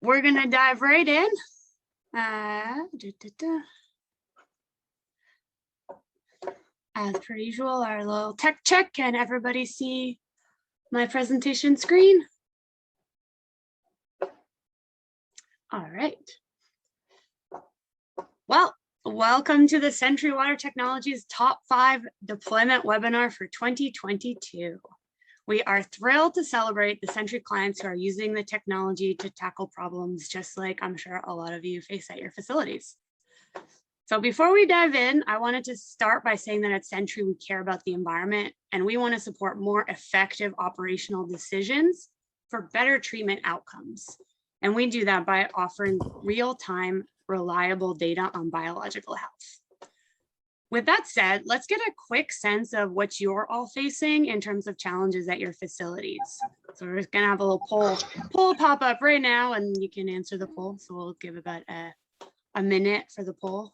we're going to dive right in. As per usual, our little tech check. Can everybody see my presentation screen? All right. Well, welcome to the SENTRY Water Technologies Top 5 Deployment Webinar for 2022. We are thrilled to celebrate the SENTRY clients who are using the technology to tackle problems just like I'm sure a lot of you face at your facilities. So before we dive in, I wanted to start by saying that at SENTRY we care about the environment and we want to support more effective operational decisions for better treatment outcomes. And we do that by offering real-time, reliable data on biological health. With that said, let's get a quick sense of what you're all facing in terms of challenges at your facilities. So we're gonna have a little poll pop up right now and you can answer the poll. So we'll give about a minute for the poll.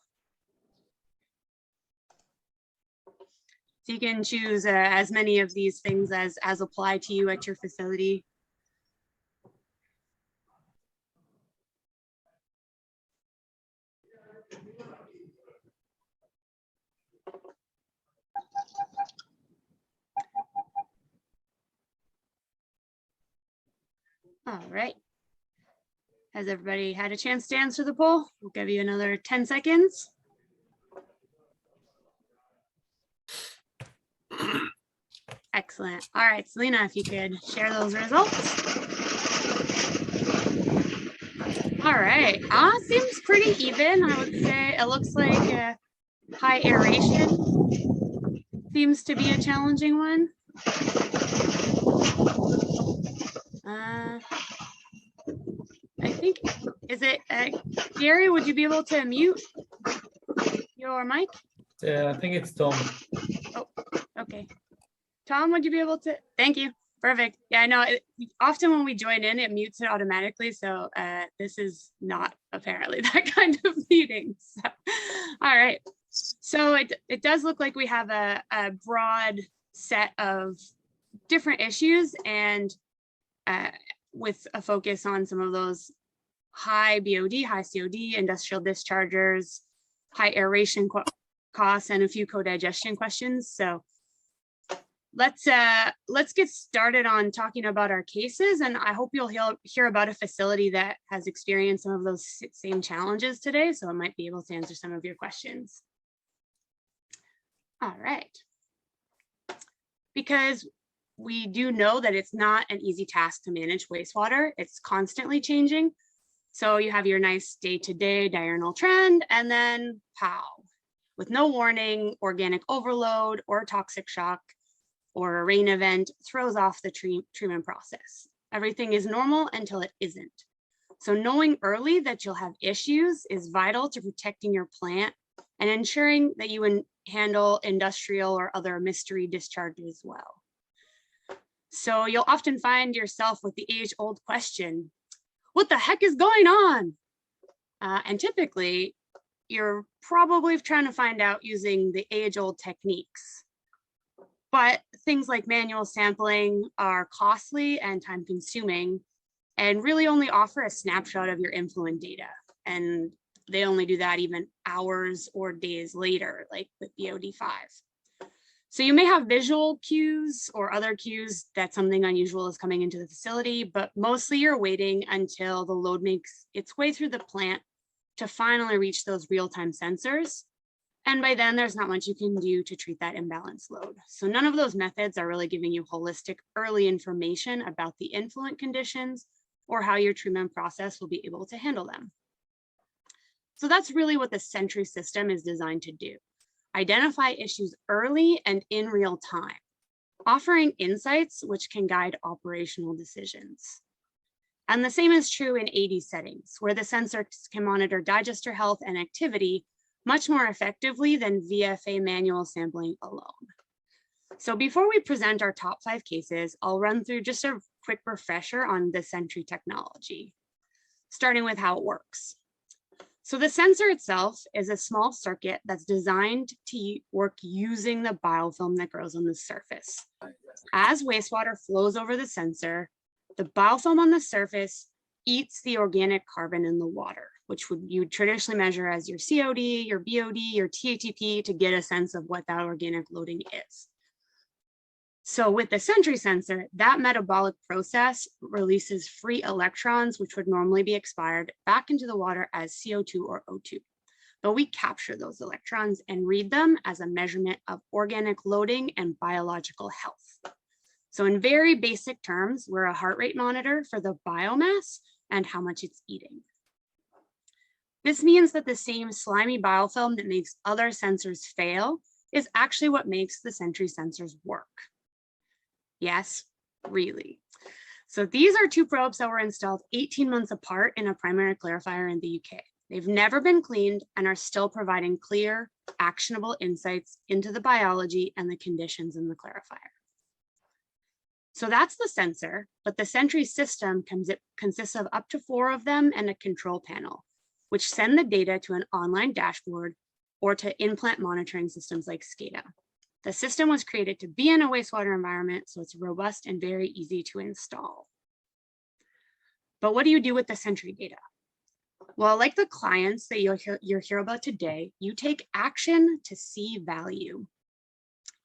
So you can choose as many of these things as apply to you at your facility. All right. Has everybody had a chance to answer the poll? We'll give you another 10 seconds. Excellent. All right, Selena, if you could share those results. All right, seems pretty even. I would say it looks like high aeration seems to be a challenging one. I think, is it, Gary, would you be able to mute your mic? Yeah, I think it's Tom. Oh, okay. Tom, would you be able to? Thank you. Perfect. Yeah, I know. Often when we join in, it mutes it automatically. So this is not apparently that kind of meeting. So, all right. So it does look like we have a broad set of different issues and with a focus on some of those high BOD, high COD, industrial dischargers, high aeration costs, and a few co-digestion questions. So let's get started on talking about our cases, and I hope you'll hear about a facility that has experienced some of those same challenges today, so I might be able to answer some of your questions. All right. Because we do know that it's not an easy task to manage wastewater. It's constantly changing. So you have your nice day-to-day diurnal trend, and then pow, with no warning, organic overload or toxic shock or a rain event throws off the treatment process. Everything is normal until it isn't. So knowing early that you'll have issues is vital to protecting your plant and ensuring that you handle industrial or other mystery discharges well. So you'll often find yourself with the age-old question, what the heck is going on? And typically, you're probably trying to find out using the age-old techniques. But things like manual sampling are costly and time-consuming and really only offer a snapshot of your influent data. And they only do that even hours or days later, like with BOD5. So you may have visual cues or other cues that something unusual is coming into the facility, but mostly you're waiting until the load makes its way through the plant to finally reach those real-time sensors. And by then there's not much you can do to treat that imbalanced load. So none of those methods are really giving you holistic early information about the influent conditions or how your treatment process will be able to handle them. So that's really what the SENTRY system is designed to do. Identify issues early and in real time, offering insights which can guide operational decisions. And the same is true in AD settings, where the sensors can monitor digester health and activity much more effectively than VFA manual sampling alone. So before we present our top 5 cases, I'll run through just a quick refresher on the SENTRY technology, starting with how it works. So the sensor itself is a small circuit that's designed to work using the biofilm that grows on the surface. As wastewater flows over the sensor, the biofilm on the surface eats the organic carbon in the water, which you would traditionally measure as your COD, your BOD, your TATP to get a sense of what that organic loading is. So with the SENTRY sensor, that metabolic process releases free electrons, which would normally be expired, back into the water as CO2 or O2. But we capture those electrons and read them as a measurement of organic loading and biological health. So in very basic terms, we're a heart rate monitor for the biomass and how much it's eating. This means that the same slimy biofilm that makes other sensors fail is actually what makes the SENTRY sensors work. Yes, really. So these are two probes that were installed 18 months apart in a primary clarifier in the UK. They've never been cleaned and are still providing clear, actionable insights into the biology and the conditions in the clarifier. So that's the sensor, but the SENTRY system consists of up to 4 of them and a control panel, which send the data to an online dashboard or to in-plant monitoring systems like SCADA. The system was created to be in a wastewater environment, so it's robust and very easy to install. But what do you do with the SENTRY data? Well, like the clients that you'll hear about today, you take action to see value.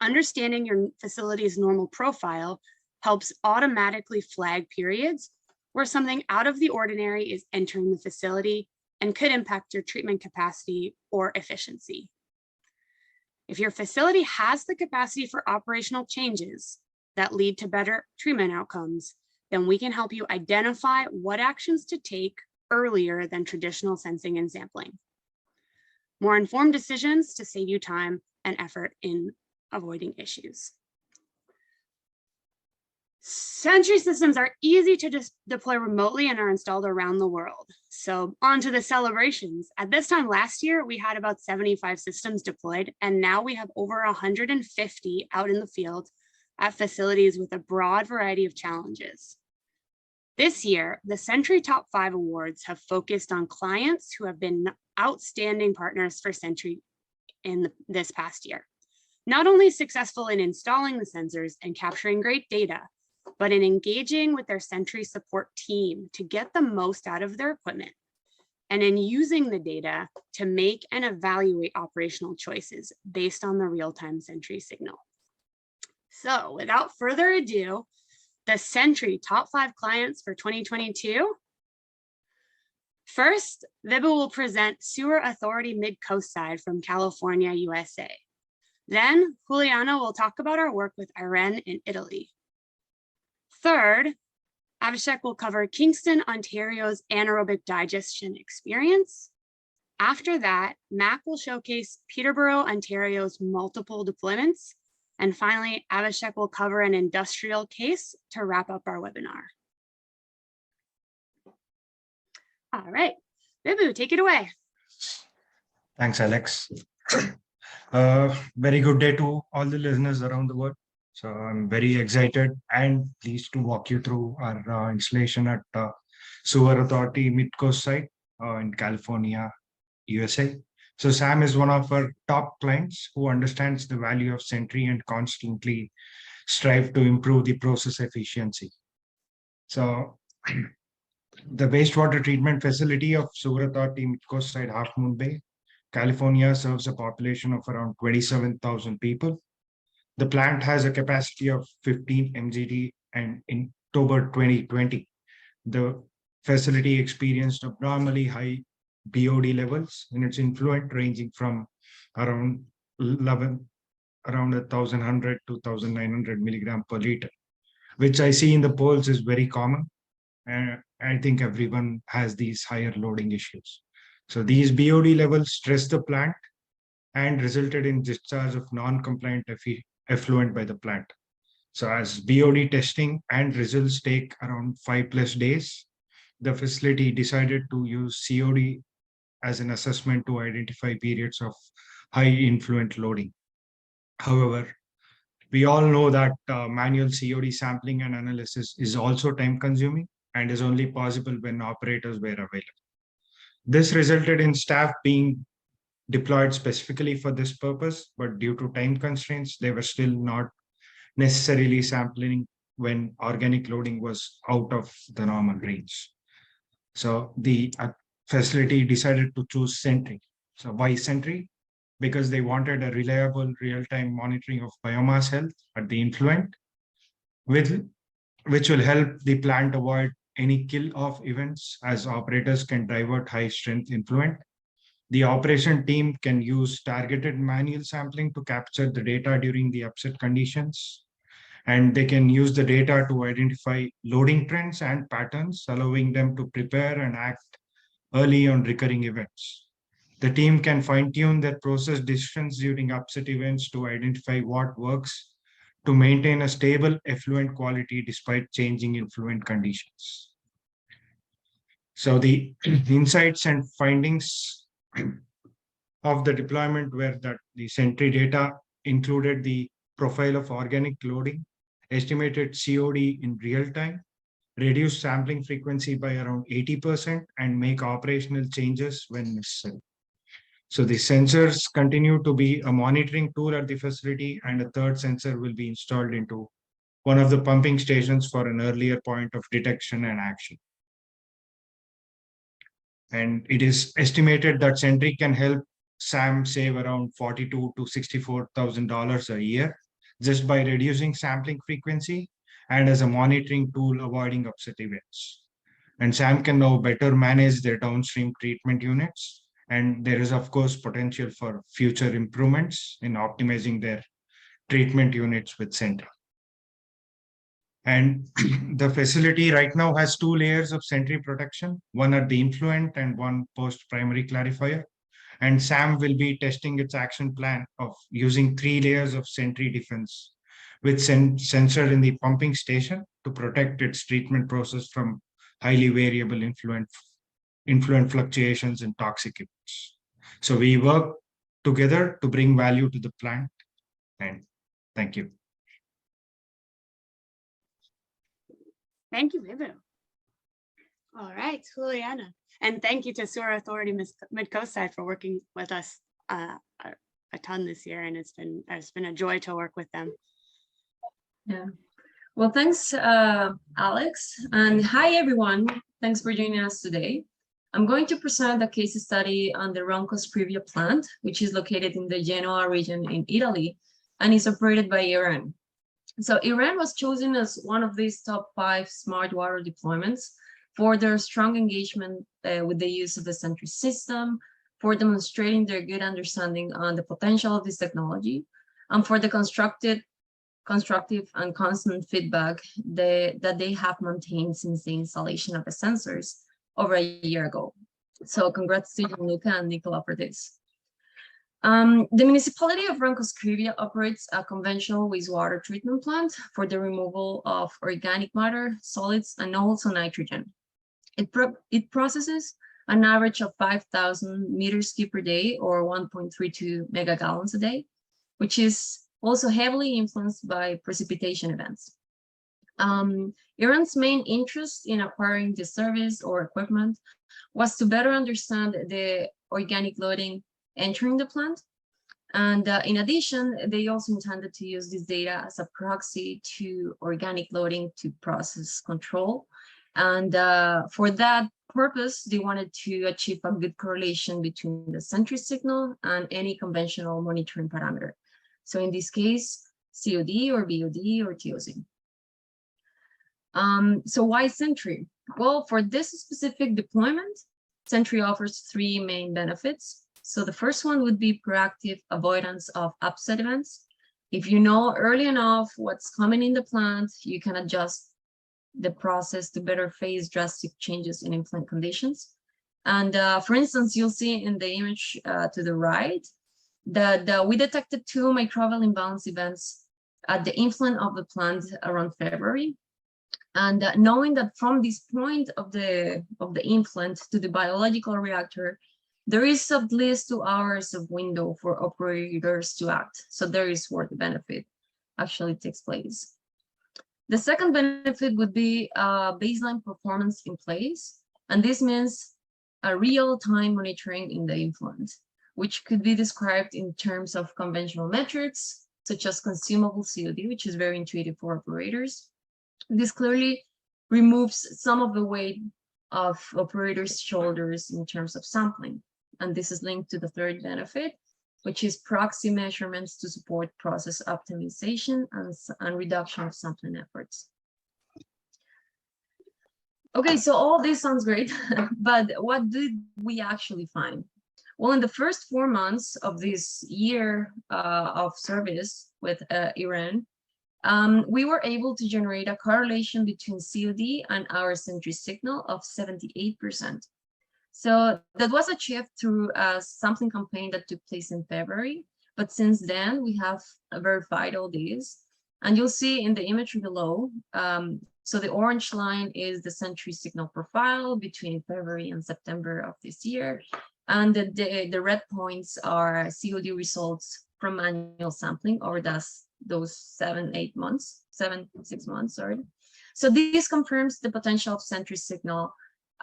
Understanding your facility's normal profile helps automatically flag periods where something out of the ordinary is entering the facility and could impact your treatment capacity or efficiency. If your facility has the capacity for operational changes that lead to better treatment outcomes, then we can help you identify what actions to take earlier than traditional sensing and sampling. More informed decisions to save you time and effort in avoiding issues. SENTRY systems are easy to deploy remotely and are installed around the world. So on to the celebrations. At this time last year, we had about 75 systems deployed, and now we have over 150 out in the field at facilities with a broad variety of challenges. This year, the SENTRY Top 5 Awards have focused on clients who have been outstanding partners for SENTRY in this past year. Not only successful in installing the sensors and capturing great data, but in engaging with their SENTRY support team to get the most out of their equipment, and in using the data to make and evaluate operational choices based on the real-time SENTRY signal. So without further ado, the SENTRY Top 5 clients for 2022. First, Vibhu will present Sewer Authority Mid-Coast Side from California, USA. Then Juliana will talk about our work with Iran in Italy. Third, Abhishek will cover Kingston, Ontario's anaerobic digestion experience. After that, Mac will showcase Peterborough, Ontario's multiple deployments. And finally, Abhishek will cover an industrial case to wrap up our webinar. All right, Vibhu, take it away. Thanks, Alex. Very good day to all the listeners around the world. So I'm very excited and pleased to walk you through our installation at Sewer Authority Mid-Coast site in California, USA. So Sam is one of our top clients who understands the value of SENTRY and constantly strive to improve the process efficiency. So the wastewater treatment facility of Sewer Authority Mid-Coast site, Half Moon Bay, California serves a population of around 27,000 people. The plant has a capacity of 15 MGD, and in October 2020, the facility experienced abnormally high BOD levels in its influent ranging from around 1,100 to 1,900 milligram per liter, which I see in the polls is very common. And I think everyone has these higher loading issues. So these BOD levels stressed the plant and resulted in discharge of non-compliant effluent by the plant. So as BOD testing and results take around 5+ days, the facility decided to use COD as an assessment to identify periods of high influent loading. However, we all know that manual COD sampling and analysis is also time consuming and is only possible when operators were available. This resulted in staff being deployed specifically for this purpose, but due to time constraints, they were still not necessarily sampling when organic loading was out of the normal range. So the facility decided to choose SENTRY. So why SENTRY? Because they wanted a reliable real-time monitoring of biomass health at the influent, with, which will help the plant avoid any kill-off events, as operators can divert high-strength influent. The operation team can use targeted manual sampling to capture the data during the upset conditions, and they can use the data to identify loading trends and patterns, allowing them to prepare and act early on recurring events. The team can fine-tune their process decisions during upset events to identify what works to maintain a stable effluent quality despite changing influent conditions. So the insights and findings of the deployment were that the SENTRY data included the profile of organic loading, estimated COD in real time, reduce sampling frequency by around 80%, and make operational changes when necessary. So the sensors continue to be a monitoring tool at the facility, and a third sensor will be installed into one of the pumping stations for an earlier point of detection and action. And it is estimated that SENTRY can help SAM save around $42,000 to $64,000 a year just by reducing sampling frequency, and as a monitoring tool avoiding upset events. And SAM can now better manage their downstream treatment units. And there is, of course, potential for future improvements in optimizing their treatment units with SENTRY. And the facility right now has two layers of SENTRY protection, one at the influent and one post-primary clarifier. And SAM will be testing its action plan of using 3 layers of SENTRY defense with sensor in the pumping station to protect its treatment process from highly variable influent fluctuations and toxic events. So we work together to bring value to the plant. And thank you. Thank you, Vivu. All right, Juliana. And thank you to Sewer Authority Mid-Coast for working with us a ton this year. And it's been a joy to work with them. Yeah. Well, thanks, Alex. And hi, everyone. Thanks for joining us today. I'm going to present a case study on the Ronco Scrivia plant, which is located in the Genoa region in Italy and is operated by Iran. So Iran was chosen as one of these top 5 smart water deployments for their strong engagement with the use of the SENTRY system, for demonstrating their good understanding on the potential of this technology, and for the constructive and constant feedback that they have maintained since the installation of the sensors over a year ago. So congrats to Gianluca and Nicola for this. The municipality of Ronco Scrivia operates a conventional wastewater treatment plant for the removal of organic matter, solids, and also nitrogen. It processes an average of 5,000 meters cubed per day, or 1.32 megagallons a day, which is also heavily influenced by precipitation events. Iran's main interest in acquiring the service or equipment was to better understand the organic loading entering the plant. And in addition, they also intended to use this data as a proxy to organic loading to process control. And for that purpose, they wanted to achieve a good correlation between the SENTRY signal and any conventional monitoring parameter. So in this case, COD or BOD or TOC. So why SENTRY? Well, for this specific deployment, SENTRY offers 3 main benefits. So the first one would be proactive avoidance of upset events. If you know early enough what's coming in the plant, you can adjust the process to better face drastic changes in influent conditions. And for instance, you'll see in the image to the right that we detected 2 microbial imbalance events at the influent of the plant around February. And knowing that from this point of the influent to the biological reactor, there is at least 2 hours of window for operators to act. So there is where the benefit actually takes place. The second benefit would be baseline performance in place. And this means a real-time monitoring in the influent, which could be described in terms of conventional metrics, such as consumable COD, which is very intuitive for operators. This clearly removes some of the weight of operators' shoulders in terms of sampling. And this is linked to the third benefit, which is proxy measurements to support process optimization and reduction of sampling efforts. Okay, so all this sounds great, but what did we actually find? Well, in the first 4 months of this year of service with Iran, we were able to generate a correlation between COD and our SENTRY signal of 78%. So that was achieved through a sampling campaign that took place in February. But since then, we have verified all these. And you'll see in the image below, so the orange line is the SENTRY signal profile between February and September of this year. And the red points are COD results from manual sampling over those 6 months, sorry. So this confirms the potential of SENTRY signal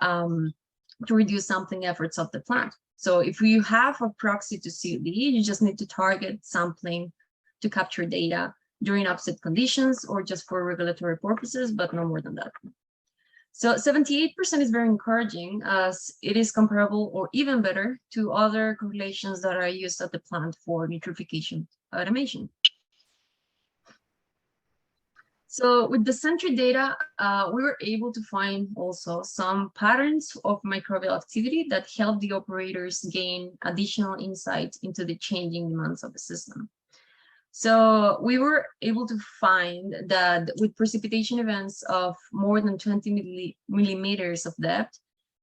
to reduce sampling efforts of the plant. So if you have a proxy to COD, you just need to target sampling to capture data during upset conditions or just for regulatory purposes, but no more than that. So 78% is very encouraging, as it is comparable or even better to other correlations that are used at the plant for nitrification automation. So with the SENTRY data, we were able to find also some patterns of microbial activity that help the operators gain additional insight into the changing demands of the system. So we were able to find that with precipitation events of more than 20 millimeters of depth,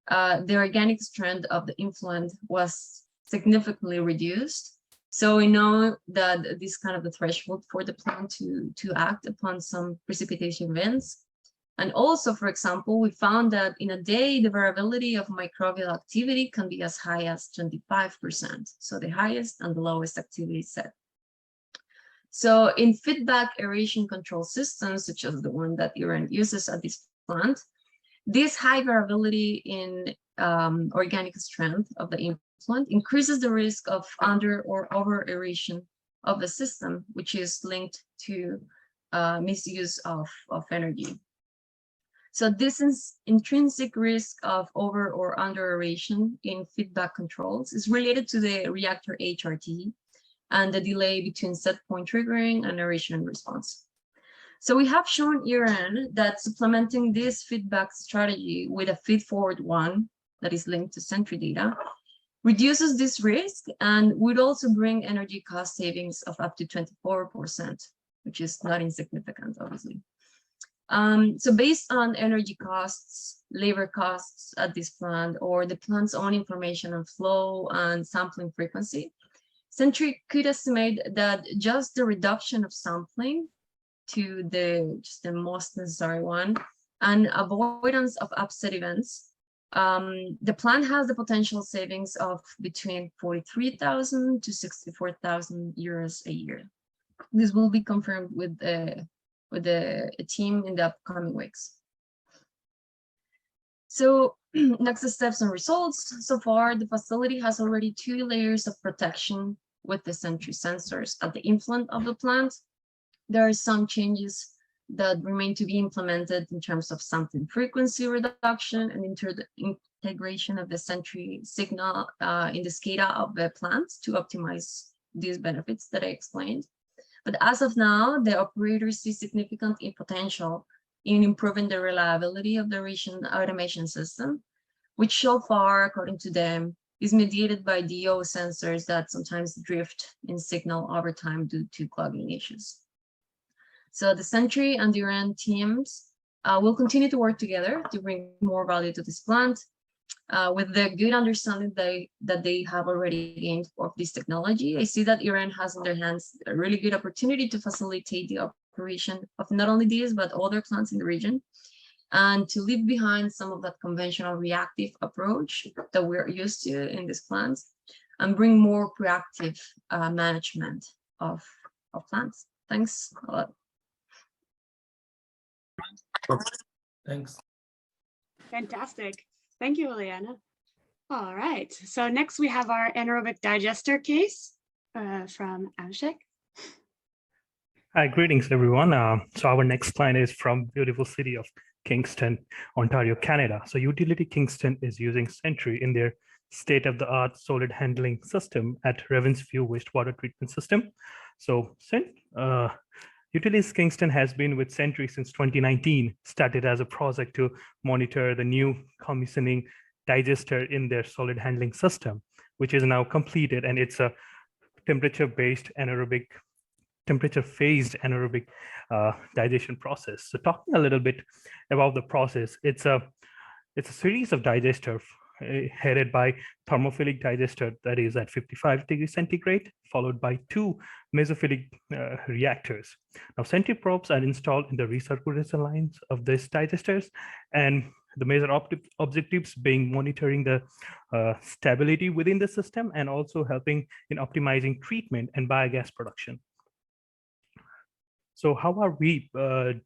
the organic strength of the influent was significantly reduced. So we know that this kind of the threshold for the plant to act upon some precipitation events. And also, for example, we found that in a day, the variability of microbial activity can be as high as 25%. So the highest and the lowest activity set. So in feedback aeration control systems, such as the one that Iran uses at this plant, this high variability in organic strength of the influent increases the risk of under or over aeration of the system, which is linked to misuse of energy. So this is intrinsic risk of over or under aeration in feedback controls is related to the reactor HRT and the delay between set point triggering and aeration response. So we have shown Iran that supplementing this feedback strategy with a feed-forward one that is linked to SENTRY data reduces this risk and would also bring energy cost savings of up to 24%, which is not insignificant, obviously. So based on energy costs, labor costs at this plant, or the plant's own information on flow and sampling frequency, SENTRY could estimate that just the reduction of sampling to just the most necessary one and avoidance of upset events, the plant has the potential savings of between 43,000 to 64,000 euros a year. This will be confirmed with the team in the upcoming weeks. So next steps and results. So far, the facility has already 2 layers of protection with the SENTRY sensors at the influent of the plant. There are some changes that remain to be implemented in terms of sampling frequency reduction and integration of the SENTRY signal in the SCADA of the plant to optimize these benefits that I explained. But as of now, the operators see significant potential in improving the reliability of the aeration automation system, which so far, according to them, is mediated by DO sensors that sometimes drift in signal over time due to clogging issues. So the SENTRY and the Iran teams will continue to work together to bring more value to this plant with the good understanding that they have already gained of this technology. I see that Iran has in their hands a really good opportunity to facilitate the operation of not only these, but other plants in the region, and to leave behind some of that conventional reactive approach that we're used to in these plants and bring more proactive management of plants. Thanks a lot. Thanks. Fantastic. Thank you, Ileana. All right. So next we have our anaerobic digester case from Abhishek. Hi, greetings everyone. So our next client is from beautiful city of Kingston, Ontario, Canada. So Utility Kingston is using SENTRY in their state-of-the-art solid handling system at Ravensview wastewater treatment system. So Utilities Kingston has been with SENTRY since 2019, started as a project to monitor the new commissioning digester in their solid handling system, which is now completed, and it's a temperature-phased anaerobic digestion process. So talking a little bit about the process, it's a series of digester headed by thermophilic digester that is at 55 degrees centigrade, followed by 2 mesophilic reactors. Now, SENTRY probes are installed in the recirculation lines of these digesters, and the major objectives being monitoring the stability within the system and also helping in optimizing treatment and biogas production. So how are we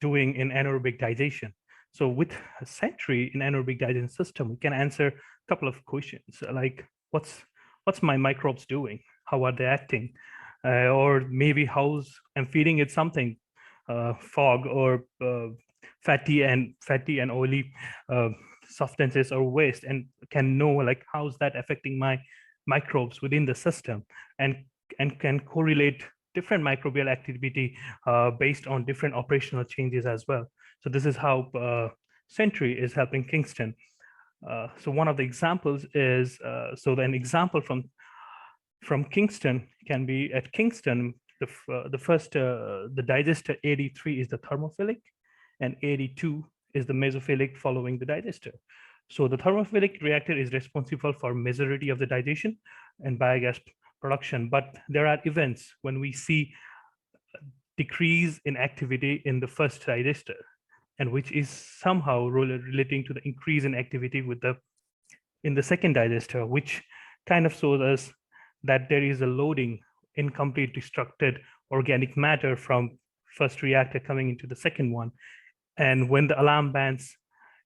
doing in anaerobic digestion? So with SENTRY in anaerobic digestion system, we can answer a couple of questions like what's my microbes doing? How are they acting? Or maybe I'm feeding it something, fog or fatty and oily substances or waste, and can know like how's that affecting my microbes within the system, and can correlate different microbial activity based on different operational changes as well. So this is how SENTRY is helping Kingston. So one of the examples is, an example from Kingston can be at Kingston, the digester 83 is the thermophilic and 82 is the mesophilic following the digester. So the thermophilic reactor is responsible for majority of the digestion and biogas production, but there are events when we see decrease in activity in the first digester, and which is somehow relating to the increase in activity in the second digester, which kind of shows us that there is a loading incomplete destructed organic matter from first reactor coming into the second one. And when the alarm bands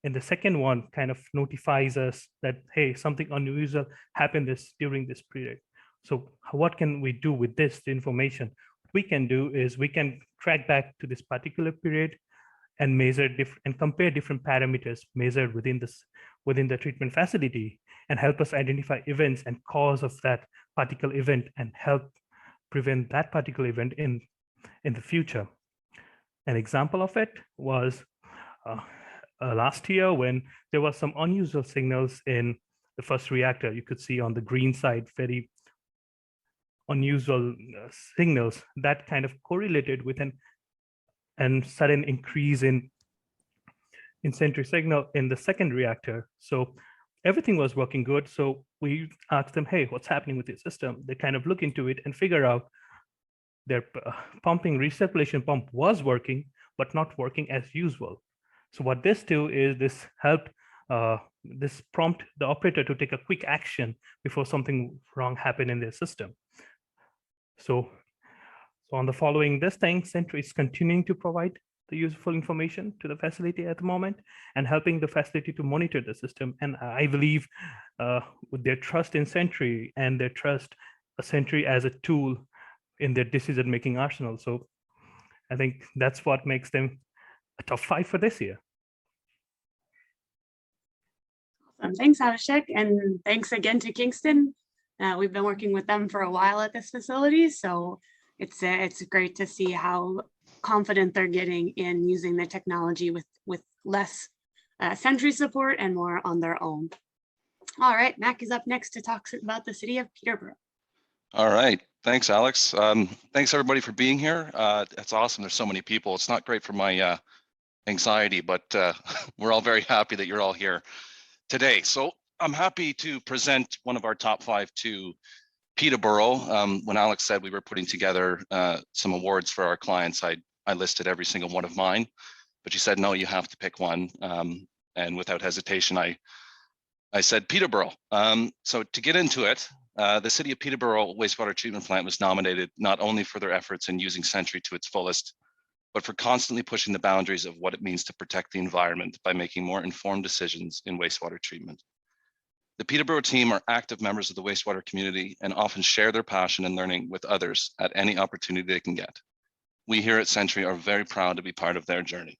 in the second one kind of notifies us that, hey, something unusual happened during this period. So what can we do with this information? What we can do is we can track back to this particular period and measure and compare different parameters measured within the treatment facility, and help us identify events and cause of that particular event and help prevent that particular event in the future. An example of it was last year when there was some unusual signals in the first reactor. You could see on the green side very unusual signals that kind of correlated with an sudden increase in SENTRY signal in the second reactor. So everything was working good. So we asked them, hey, what's happening with your system? They kind of look into it and figure out their pumping recirculation pump was working, but not working as usual. So what this do is this prompt the operator to take a quick action before something wrong happened in their system. So on the following this thing, SENTRY is continuing to provide the useful information to the facility at the moment and helping the facility to monitor the system. And I believe with their trust in SENTRY and their trust SENTRY as a tool in their decision-making arsenal. So I think that's what makes them a top 5 for this year. Awesome. Thanks, Abhishek. And thanks again to Kingston. We've been working with them for a while at this facility. So it's great to see how confident they're getting in using the technology with less SENTRY support and more on their own. All right, Mac is up next to talk about the city of Peterborough. All right, thanks, Alex. Thanks everybody for being here. It's awesome. There's so many people. It's not great for my anxiety, but we're all very happy that you're all here today. So I'm happy to present one of our top 5 to Peterborough. When Alex said we were putting together some awards for our clients, I listed every single one of mine, but she said, no, you have to pick one. And without hesitation, I said Peterborough. So to get into it, the City of Peterborough wastewater treatment plant was nominated not only for their efforts in using SENTRY to its fullest, but for constantly pushing the boundaries of what it means to protect the environment by making more informed decisions in wastewater treatment. The Peterborough team are active members of the wastewater community and often share their passion and learning with others at any opportunity they can get. We here at SENTRY are very proud to be part of their journey.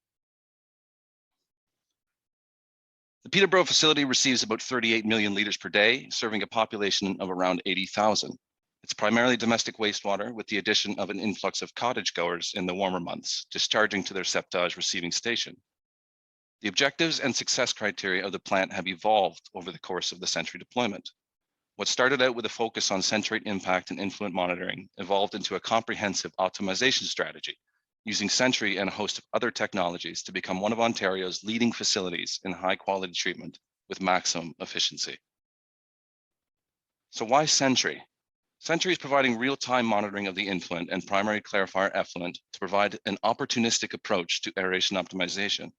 The Peterborough facility receives about 38 million liters per day, serving a population of around 80,000. It's primarily domestic wastewater with the addition of an influx of cottage goers in the warmer months, discharging to their septage receiving station. The objectives and success criteria of the plant have evolved over the course of the SENTRY deployment. What started out with a focus on centrate impact and influent monitoring evolved into a comprehensive optimization strategy, using SENTRY and a host of other technologies to become one of Ontario's leading facilities in high quality treatment with maximum efficiency. So why SENTRY? SENTRY is providing real-time monitoring of the influent and primary clarifier effluent to provide an opportunistic approach to aeration optimization.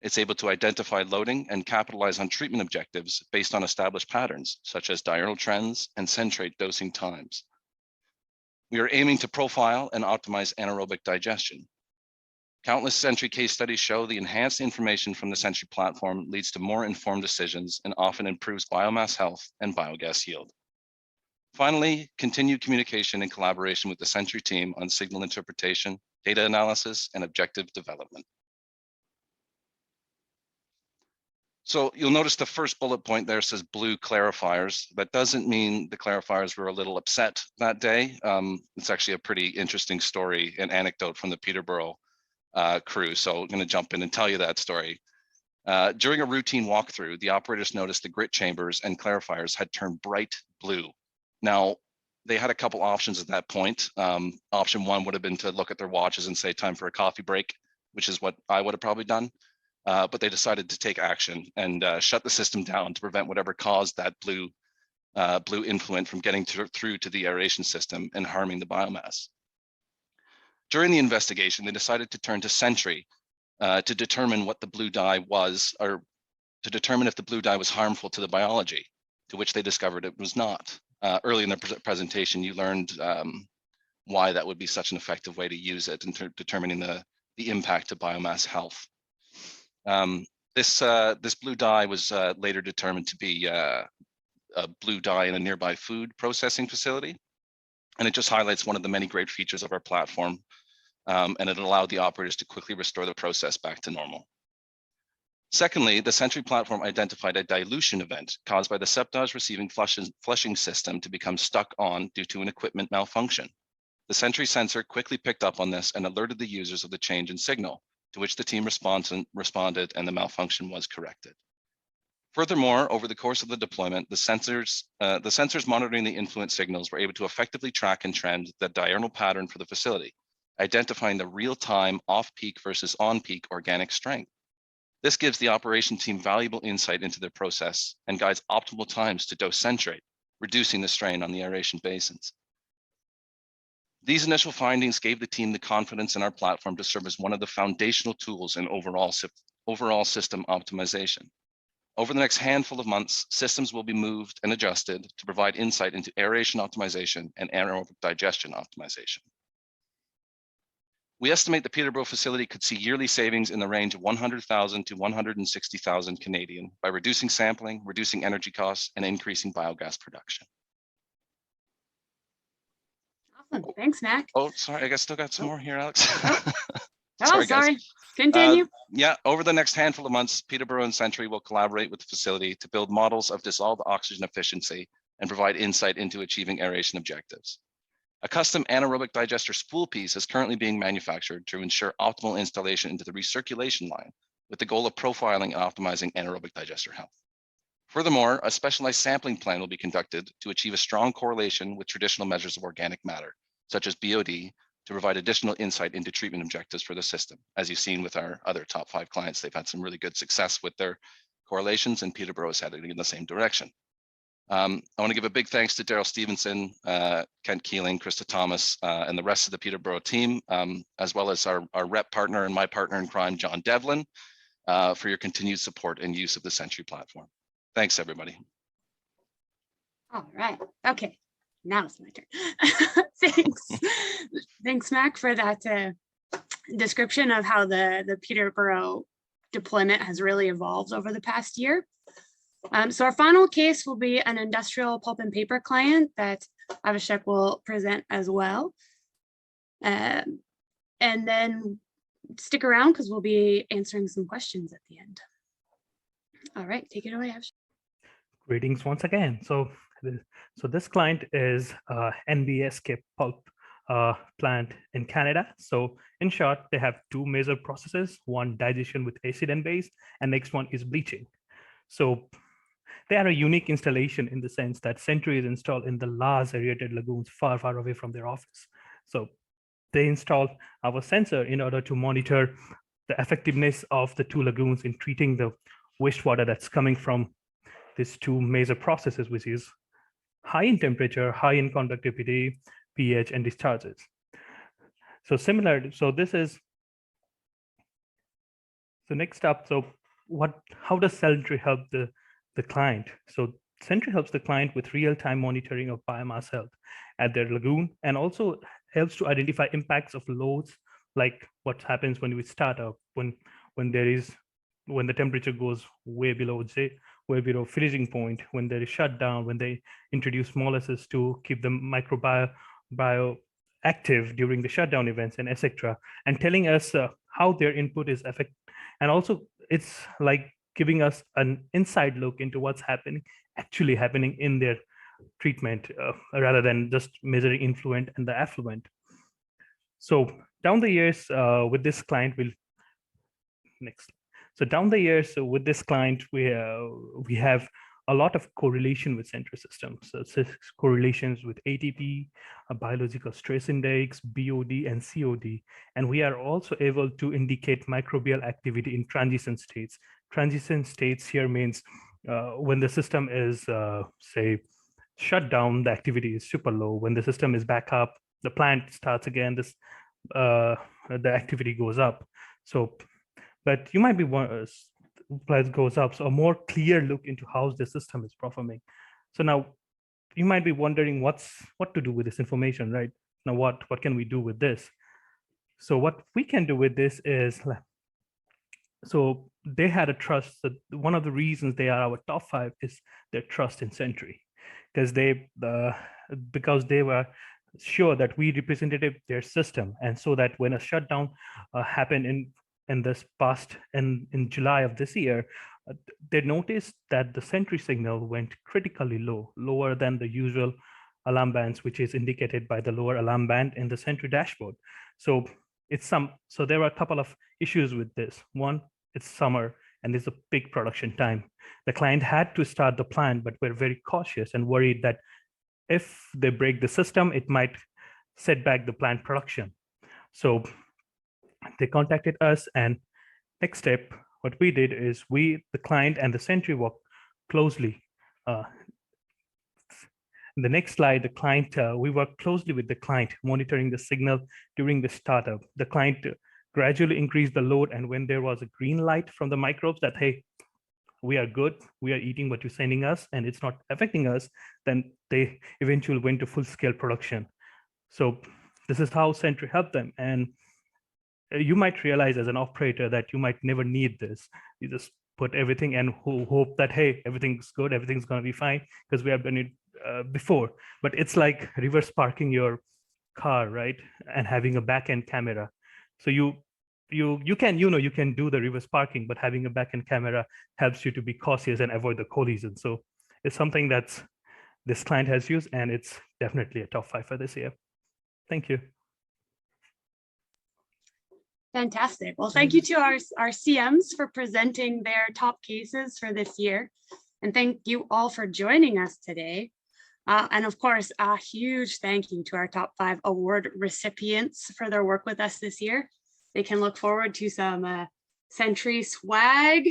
It's able to identify loading and capitalize on treatment objectives based on established patterns, such as diurnal trends and centrate dosing times. We are aiming to profile and optimize anaerobic digestion. Countless SENTRY case studies show the enhanced information from the SENTRY platform leads to more informed decisions and often improves biomass health and biogas yield. Finally, continued communication and collaboration with the SENTRY team on signal interpretation, data analysis, and objective development. So you'll notice the first bullet point there says blue clarifiers. That doesn't mean the clarifiers were a little upset that day. It's actually a pretty interesting story, an anecdote from the Peterborough crew. So I'm going to jump in and tell you that story. During a routine walkthrough, the operators noticed the grit chambers and clarifiers had turned bright blue. Now, they had a couple options at that point. Option one would have been to look at their watches and say time for a coffee break, which is what I would have probably done. But they decided to take action and shut the system down to prevent whatever caused that blue influent from getting through to the aeration system and harming the biomass. During the investigation, they decided to turn to SENTRY to determine what the blue dye was, or to determine if the blue dye was harmful to the biology, to which they discovered it was not. Early in the presentation, you learned why that would be such an effective way to use it in determining the impact to biomass health. This blue dye was later determined to be a blue dye in a nearby food processing facility. And it just highlights one of the many great features of our platform. And it allowed the operators to quickly restore the process back to normal. Secondly, the SENTRY platform identified a dilution event caused by the septage receiving flushing system to become stuck on due to an equipment malfunction. The SENTRY sensor quickly picked up on this and alerted the users of the change in signal, to which the team responded and the malfunction was corrected. Furthermore, over the course of the deployment, the sensors monitoring the influent signals were able to effectively track and trend the diurnal pattern for the facility, identifying the real-time off-peak versus on-peak organic strength. This gives the operation team valuable insight into their process and guides optimal times to dose centrate, reducing the strain on the aeration basins. These initial findings gave the team the confidence in our platform to serve as one of the foundational tools in overall system optimization. Over the next handful of months, systems will be moved and adjusted to provide insight into aeration optimization and anaerobic digestion optimization. We estimate the Peterborough facility could see yearly savings in the range of 100,000 to 160,000 Canadian by reducing sampling, reducing energy costs, and increasing biogas production. Awesome. Thanks, Mac. Oh, sorry, I still got some more here, Alex. Oh, sorry. Continue. Yeah, over the next handful of months, Peterborough and SENTRY will collaborate with the facility to build models of dissolved oxygen efficiency and provide insight into achieving aeration objectives. A custom anaerobic digester spool piece is currently being manufactured to ensure optimal installation into the recirculation line with the goal of profiling and optimizing anaerobic digester health. Furthermore, a specialized sampling plan will be conducted to achieve a strong correlation with traditional measures of organic matter, such as BOD, to provide additional insight into treatment objectives for the system. As you've seen with our other top 5 clients, they've had some really good success with their correlations, and Peterborough is heading in the same direction. I want to give a big thanks to Daryl Stevenson, Kent Keeling, Krista Thomas, and the rest of the Peterborough team, as well as our rep partner and my partner in crime, John Devlin, for your continued support and use of the SENTRY platform. Thanks, everybody. All right. Okay. Now it's my turn. Thanks. Thanks, Mac, for that description of how the Peterborough deployment has really evolved over the past year. So our final case will be an industrial pulp and paper client that Avishek will present as well. And then stick around because we'll be answering some questions at the end. All right, take it away, Ash. Greetings once again. So this client is NBSK pulp plant in Canada. So in short, they have two major processes, one digestion with acid and base, and next one is bleaching. So they are a unique installation in the sense that SENTRY is installed in the large aerated lagoons far, far away from their office. So they installed our sensor in order to monitor the effectiveness of the two lagoons in treating the wastewater that's coming from these two major processes, which is high in temperature, high in conductivity, pH, and discharges. So similar, so this is, so next up, so how does SENTRY help the client? So SENTRY helps the client with real-time monitoring of biomass health at their lagoon, and also helps to identify impacts of loads, like what happens when we start up, when the temperature goes way below freezing point, when there is shutdown, when they introduce molasses to keep the microbiome active during the shutdown events, and etc., and telling us how their input is affected. And also it's like giving us an inside look into what's actually happening in their treatment, rather than just measuring influent and the affluent. So down the years with this client, So down the years, so with this client, we have a lot of correlation with SENTRY systems. So correlations with ATP, a biological stress index, BOD, and COD. And we are also able to indicate microbial activity in transition states. Transition states here means when the system is, say, shut down, the activity is super low. When the system is back up, the plant starts again, the activity goes up. So, but you might be price goes up, so a more clear look into how the system is performing. So now you might be wondering what to do with this information, right? Now what can we do with this? So what we can do with this is, so they had a trust. That one of the reasons they are our top 5 is their trust in SENTRY, because they were sure that we represented their system, and so that when a shutdown happened in this past, in July of this year, they noticed that the SENTRY signal went critically low, lower than the usual alarm bands, which is indicated by the lower alarm band in the SENTRY dashboard. So so there are a couple of issues with this. One, it's summer and it's a big production time. The client had to start the plant, but we're very cautious and worried that if they break the system, it might set back the plant production. So they contacted us, and next step, what we did is the client and the SENTRY worked closely. In the next slide, the client, we worked closely with the client, monitoring the signal during the startup. The client gradually increased the load, and when there was a green light from the microbes that, hey, we are good, we are eating what you're sending us, and it's not affecting us, then they eventually went to full-scale production. So this is how SENTRY helped them. And you might realize as an operator that you might never need this. You just put everything and hope that, hey, everything's good, everything's going to be fine, because we have done it before. But it's like reverse parking your car, right? And having a back-end camera. So you can do the reverse parking, but having a back-end camera helps you to be cautious and avoid the collision. So it's something that this client has used, and it's definitely a top 5 for this year. Thank you. Fantastic. Well, thank you to our CMs for presenting their top cases for this year. And thank you all for joining us today. And of course, a huge thank you to our top 5 award recipients for their work with us this year. They can look forward to some SENTRY swag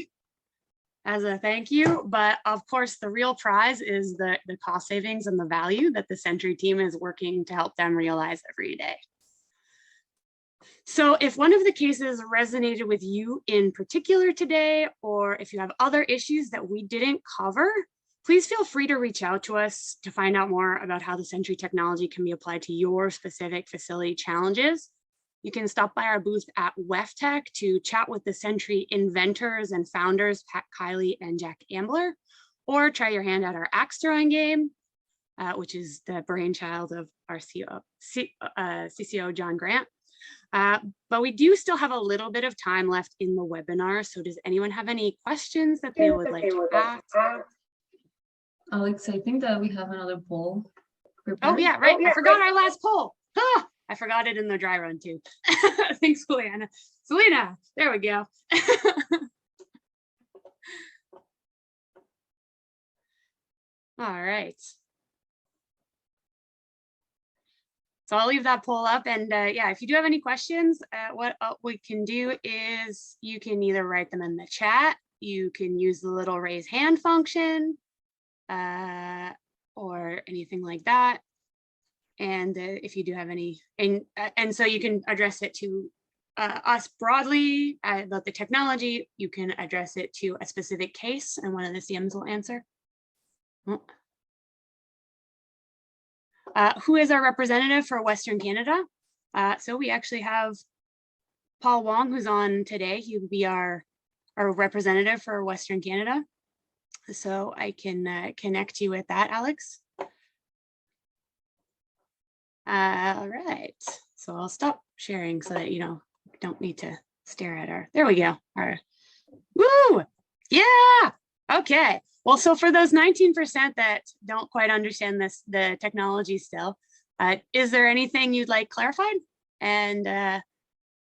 as a thank you. But of course, the real prize is the cost savings and the value that the SENTRY team is working to help them realize every day. So if one of the cases resonated with you in particular today, or if you have other issues that we didn't cover, please feel free to reach out to us to find out more about how the SENTRY technology can be applied to your specific facility challenges. You can stop by our booth at WEFTech to chat with the SENTRY inventors and founders, Pat Kiley and Jack Ambler, or try your hand at our axe throwing game, which is the brainchild of our CCO, John Grant. But we do still have a little bit of time left in the webinar. So does anyone have any questions that they would like to ask? Alex, I think that we have another poll. Oh prepared. yeah, right. I forgot our last poll. Ah, I forgot it in the dry run too. Thanks, Juliana. Selena, there we go. All right. So I'll leave that poll up, and yeah, if you do have any questions, what we can do is you can either write them in the chat, you can use the little raise hand function, or anything like that. And if you do have any, and so you can address it to us broadly about the technology, you can address it to a specific case, and one of the CMs will answer. Who is our representative for Western Canada? So we actually have Paul Wong, who's on today. He will be our representative for Western Canada. So I can connect you with that, Alex. All right, so I'll stop sharing so that you don't need to stare at our, there we go. Woo, yeah, okay. Well, so for those 19% that don't quite understand the technology still, is there anything you'd like clarified? And I'm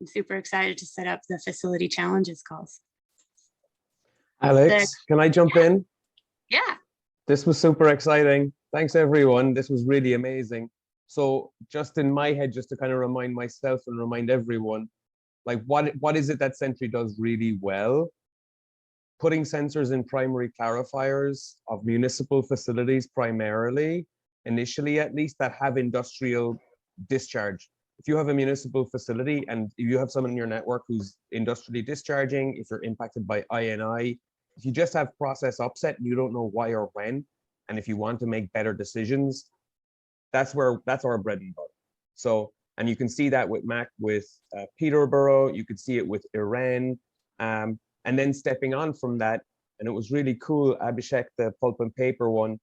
super excited to set up the facility challenges calls. Alex, can I jump in? Yeah. This was super exciting. Thanks, everyone. This was really amazing. So just in my head, just to kind of remind myself and remind everyone, like what is it that SENTRY does really well? Putting sensors in primary clarifiers of municipal facilities primarily, initially at least, that have industrial discharge. If you have a municipal facility and if you have someone in your network who's industrially discharging, if you're impacted by INI, if you just have process upset and you don't know why or when, and if you want to make better decisions, that's our bread and butter. So, and you can see that with Mac, with Peterborough, you could see it with Iran, and then stepping on from that, and it was really cool, Abhishek, the pulp and paper one,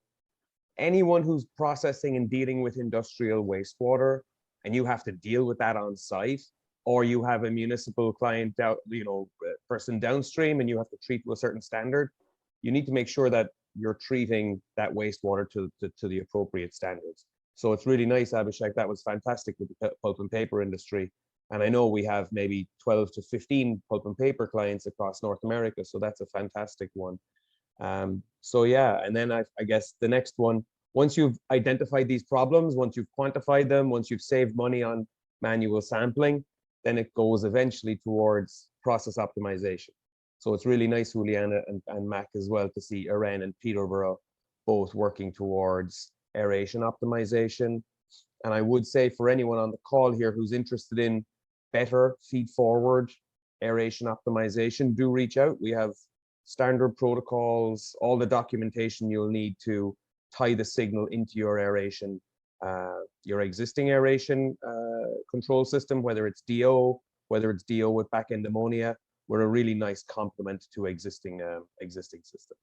anyone who's processing and dealing with industrial wastewater, and you have to deal with that on site, or you have a municipal client out, person downstream, and you have to treat to a certain standard, you need to make sure that you're treating that wastewater to the appropriate standards. So it's really nice, Abhishek, that was fantastic with the pulp and paper industry. And I know we have maybe 12 to 15 pulp and paper clients across North America. So that's a fantastic one. So yeah, and then I guess the next one, once you've identified these problems, once you've quantified them, once you've saved money on manual sampling, then it goes eventually towards process optimization. So it's really nice, Juliana and Mac as well, to see Iran and Peterborough both working towards aeration optimization. And I would say for anyone on the call here who's interested in better feed forward aeration optimization, do reach out. We have standard protocols, all the documentation you'll need to tie the signal into your aeration, your existing aeration control system, whether it's DO, whether it's DO with back-end ammonia. We're a really nice complement to existing systems.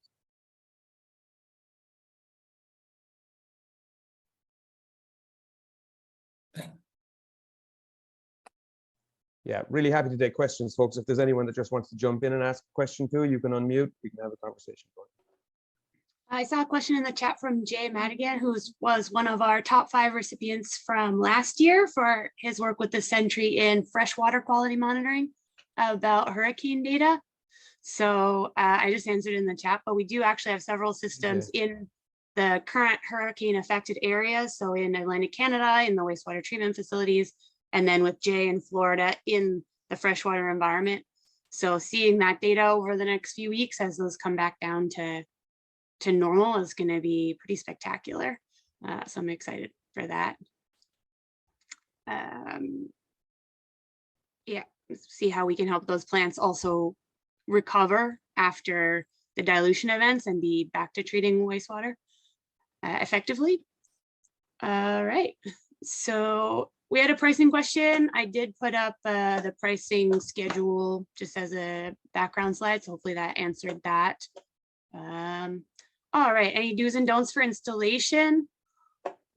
Yeah, really happy to take questions, folks. If there's anyone that just wants to jump in and ask a question too, you can unmute. We can have a conversation going. I saw a question in the chat from Jay Madigan, who was one of our top 5 recipients from last year for his work with the SENTRY in freshwater quality monitoring about hurricane data. So I just answered in the chat, but we do actually have several systems in the current hurricane affected areas. So in Atlantic Canada, in the wastewater treatment facilities, and then with Jay in Florida in the freshwater environment. So seeing that data over the next few weeks as those come back down to normal is going to be pretty spectacular. So I'm excited for that. Yeah, see how we can help those plants also recover after the dilution events and be back to treating wastewater effectively. All right, so we had a pricing question. I did put up the pricing schedule just as a background slide, so hopefully that answered that. All right, any do's and don'ts for installation?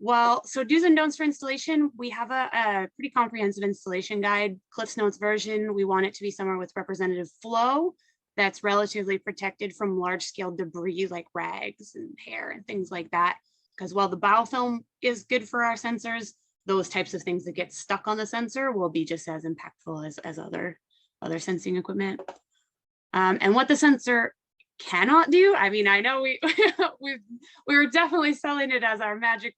Well, so do's and don'ts for installation, we have a pretty comprehensive installation guide, Cliff's Notes version. We want it to be somewhere with representative flow that's relatively protected from large scale debris like rags and hair and things like that. Because while the biofilm is good for our sensors, those types of things that get stuck on the sensor will be just as impactful as other sensing equipment. And what the sensor cannot do, I mean, I know we were definitely selling it as our magic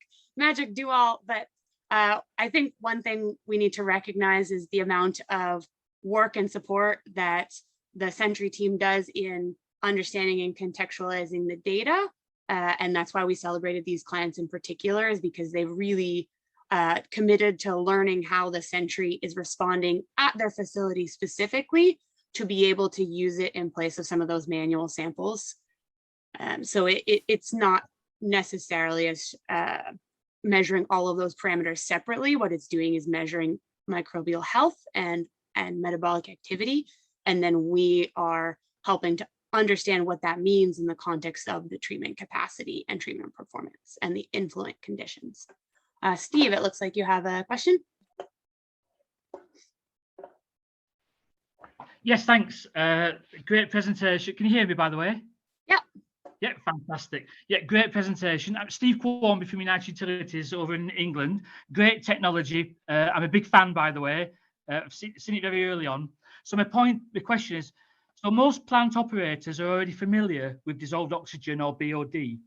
do all, but I think one thing we need to recognize is the amount of work and support that the SENTRY team does in understanding and contextualizing the data. And that's why we celebrated these clients in particular, is because they really committed to learning how the SENTRY is responding at their facility specifically to be able to use it in place of some of those manual samples. So it's not necessarily as measuring all of those parameters separately. What it's doing is measuring microbial health and metabolic activity. And then we are helping to understand what that means in the context of the treatment capacity and treatment performance and the influent conditions. Steve, it looks like you have a question. Yes, thanks. Great presentation. Can you hear me, by the way? Yeah. Yeah, fantastic. Yeah, great presentation. I'm Steve Quarmby from United Utilities over in England. Great technology. I'm a big fan, by the way. I've seen it very early on. So the question is, so most plant operators are already familiar with dissolved oxygen or BOD.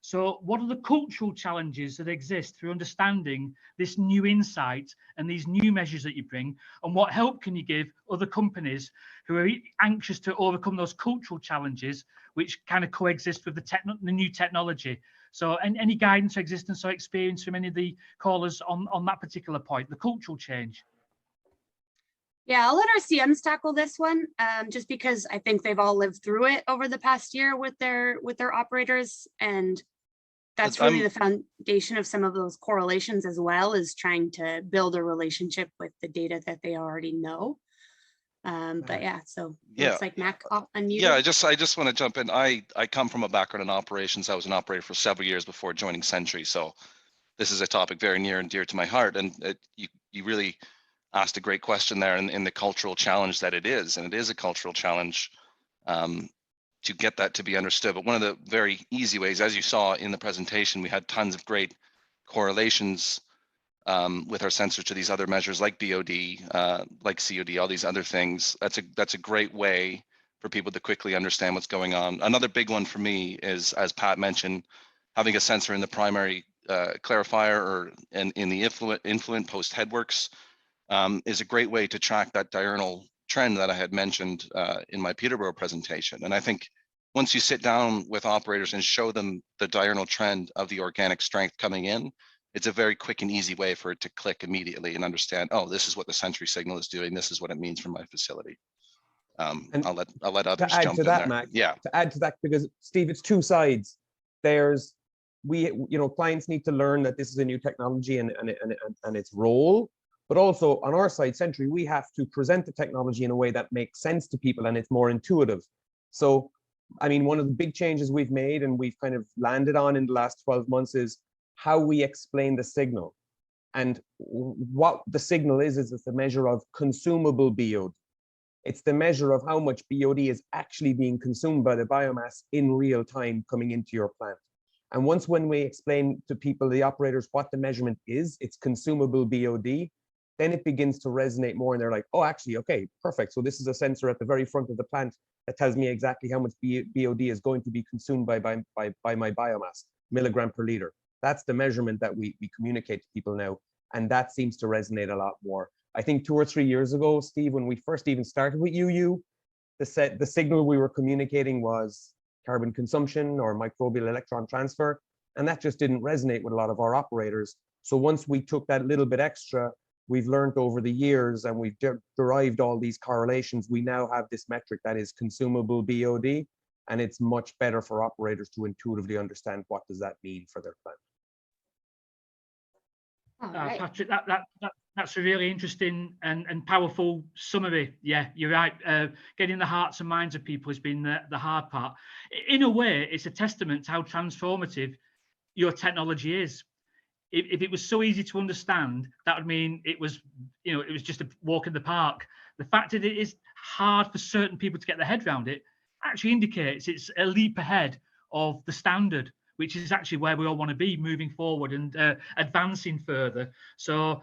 So what are the cultural challenges that exist for understanding this new insight and these new measures that you bring? And what help can you give other companies who are anxious to overcome those cultural challenges, which kind of coexist with the new technology? So any guidance or existence or experience from any of the callers on that particular point, the cultural change? Yeah, I'll let our CMs tackle this one, just because I think they've all lived through it over the past year with their operators, and that's really the foundation of some of those correlations as well, is trying to build a relationship with the data that they already know. But yeah, so Yeah. looks like Mac unmuted. Yeah, I just want to jump in. I come from a background in operations. I was an operator for several years before joining SENTRY, so this is a topic very near and dear to my heart. And you really asked a great question there in the cultural challenge that it is, and it is a cultural challenge to get that to be understood. But one of the very easy ways, as you saw in the presentation, we had tons of great correlations with our sensors to these other measures like BOD, like COD, all these other things. That's a great way for people to quickly understand what's going on. Another big one for me is, as Pat mentioned, having a sensor in the primary clarifier or in the influent post headworks is a great way to track that diurnal trend that I had mentioned in my Peterborough presentation. And I think once you sit down with operators and show them the diurnal trend of the organic strength coming in, it's a very quick and easy way for it to click immediately and understand, oh, this is what the SENTRY signal is doing. This is what it means for my facility. I'll let others to add jump to in that, there. Mac, Yeah. to add to that, because Steve, it's two sides. There's clients need to learn that this is a new technology and its role, but also on our side, SENTRY, we have to present the technology in a way that makes sense to people and it's more intuitive. So, I mean, one of the big changes we've made and we've kind of landed on in the last 12 months is how we explain the signal. And what the signal is it's a measure of consumable BOD. It's the measure of how much BOD is actually being consumed by the biomass in real time coming into your plant. And when we explain to people, the operators, what the measurement is, it's consumable BOD, then it begins to resonate more and they're like, oh, actually, okay, perfect. So this is a sensor at the very front of the plant that tells me exactly how much BOD is going to be consumed by my biomass, milligram per liter. That's the measurement that we communicate to people now. And that seems to resonate a lot more. I think 2 or 3 years ago, Steve, when we first even started with UU, the signal we were communicating was carbon consumption or microbial electron transfer. And that just didn't resonate with a lot of our operators. So once we took that little bit extra, we've learned over the years and we've derived all these correlations. We now have this metric that is consumable BOD, and it's much better for operators to intuitively understand what does that mean for their plant. Right. Patrick, that's a really interesting and powerful summary. Yeah, you're right. Getting the hearts and minds of people has been the hard part. In a way, it's a testament to how transformative your technology is. if it was so easy to understand, that would mean it was, you know, it was just a walk in the park. The fact that it is hard for certain people to get their head around it actually indicates it's a leap ahead of the standard, which is actually where we all want to be moving forward and advancing further. So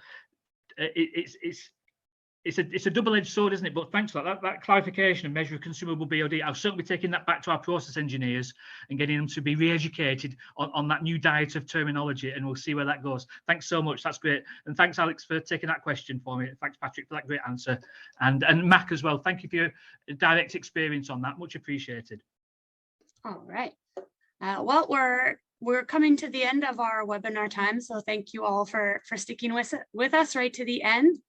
it's a double-edged sword, isn't it? But thanks for that clarification and measure of consumable BOD. I'll certainly be taking that back to our process engineers and getting them to be re-educated on that new diet of terminology, and we'll see where that goes. Thanks so much. That's great. And thanks, Alex, for taking that question for me. Thanks, Patrick, for that great answer. And Mac as well. Thank you for your direct experience on that. Much appreciated. All right. Well, we're coming to the end of our webinar time, so thank you all for sticking with us right to the end.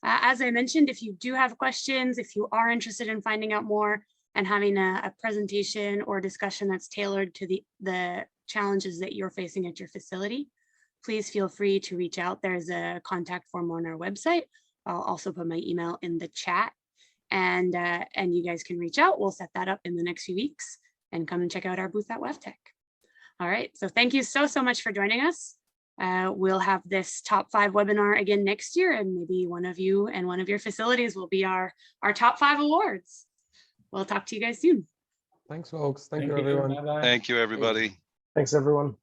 As I mentioned, if you do have questions, if you are interested in finding out more and having a presentation or discussion that's tailored to the challenges that you're facing at your facility, please feel free to reach out. There's a contact form on our website. I'll also put my email in the chat, and you guys can reach out. We'll set that up in the next few weeks and come and check out our booth at WevTech. All right, so thank you so much for joining us. We'll have this top 5 webinar again next year, and maybe one of you and one of your facilities will be our top 5 awards. We'll talk to you guys soon. Thanks, folks. Thank you, everyone. Bye-bye. Thank you, everybody. Thanks, everyone.